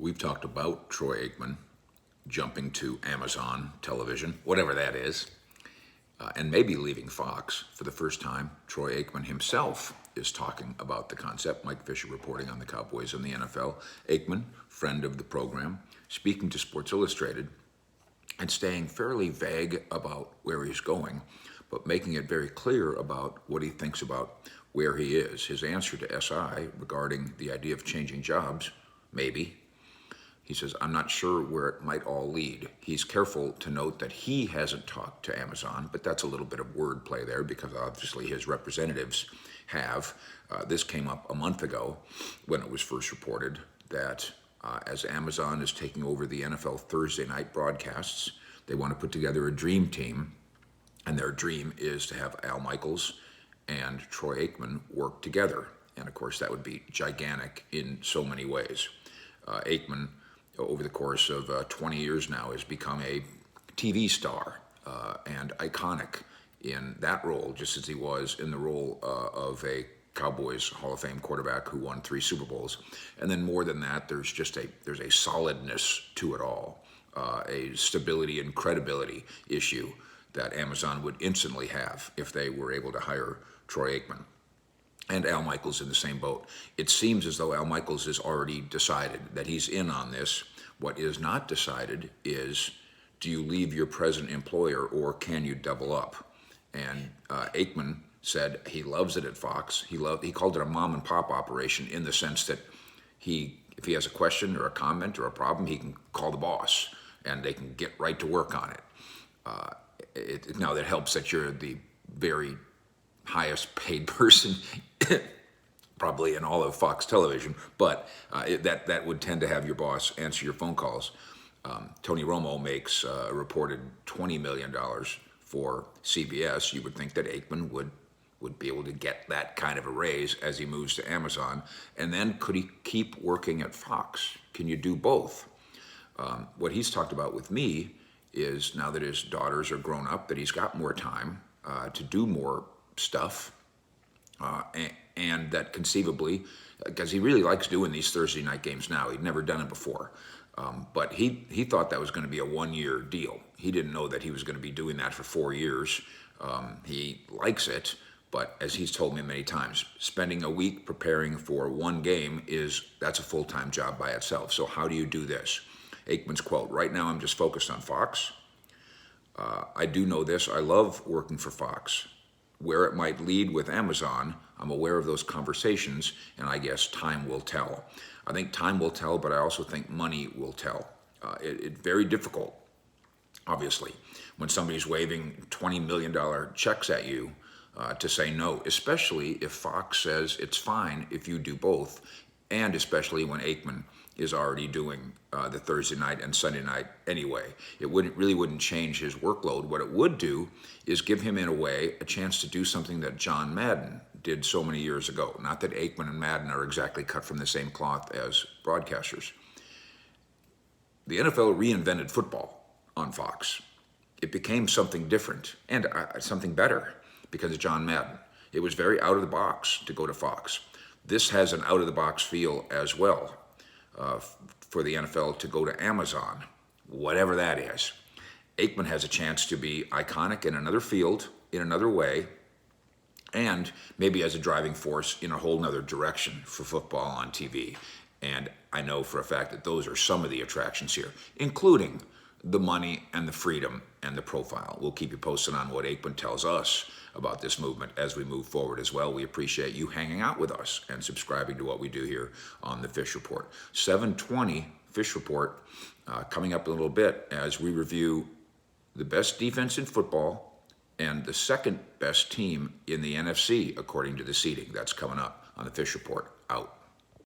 We've talked about Troy Aikman jumping to Amazon television, whatever that is, and maybe leaving Fox for the first time. Troy Aikman himself is talking about the concept. Mike Fisher reporting on the Cowboys and the NFL. Aikman, friend of the program, speaking to Sports Illustrated and staying fairly vague about where he's going, but making it very clear about what he thinks about where he is. His answer to SI regarding the idea of changing jobs, maybe. He says, I'm not sure where it might all lead. He's careful to note that he hasn't talked to Amazon, but that's a little bit of wordplay there because obviously his representatives have. This came up a month ago when it was first reported that as Amazon is taking over the NFL Thursday night broadcasts, they want to put together a dream team, and their dream is to have Al Michaels and Troy Aikman work together. And of course, that would be gigantic in so many ways. Aikman, over the course of 20 years now, has become a TV star and iconic in that role, just as he was in the role of a Cowboys Hall of Fame quarterback who won 3 Super Bowls. And then more than that, there's a solidness to it all, a stability and credibility issue that Amazon would instantly have if they were able to hire Troy Aikman. And Al Michaels in the same boat. It seems as though Al Michaels has already decided that he's in on this. What is not decided is, do you leave your present employer or can you double up? And Aikman said he loves it at Fox. He called it a mom and pop operation in the sense that if he has a question or a comment or a problem, he can call the boss and they can get right to work on it. Now that helps that you're the very highest paid person probably in all of Fox television, but that would tend to have your boss answer your phone calls. Tony Romo makes a reported $20 million for CBS. You would think that Aikman would be able to get that kind of a raise as he moves to Amazon. And then could he keep working at Fox? Can you do both? What he's talked about with me is now that his daughters are grown up, that he's got more time to do more stuff, and that conceivably, because he really likes doing these Thursday night games now, he'd never done it before, but he thought that was going to be a 1-year deal. He didn't know that he was going to be doing that for 4 years. He likes it, but as he's told me many times, spending a week preparing for one game that's a full-time job by itself. So how do you do this? Aikman's quote, right now I'm just focused on Fox. I do know this, I love working for Fox. Where it might lead with Amazon, I'm aware of those conversations, and I guess time will tell. I think time will tell, but I also think money will tell. It's very difficult, obviously, when somebody's waving $20 million checks at you to say no, especially if Fox says it's fine if you do both, and especially when Aikman is already doing the Thursday night and Sunday night anyway. It really wouldn't change his workload. What it would do is give him, in a way, a chance to do something that John Madden did so many years ago. Not that Aikman and Madden are exactly cut from the same cloth as broadcasters. The NFL reinvented football on Fox. It became something different and something better because of John Madden. It was very out of the box to go to Fox. This has an out of the box feel as well. For the NFL to go to Amazon, whatever that is. Aikman has a chance to be iconic in another field, in another way, and maybe as a driving force in a whole nother direction for football on TV. And I know for a fact that those are some of the attractions here, including the money and the freedom and the profile. We'll keep you posted on what Aikman tells us about this movement as we move forward as well. We appreciate you hanging out with us and subscribing to what we do here on the Fish Report. 7:20 Fish Report coming up in a little bit as we review the best defense in football and the second best team in the NFC according to the seeding. That's coming up on the Fish Report. Out.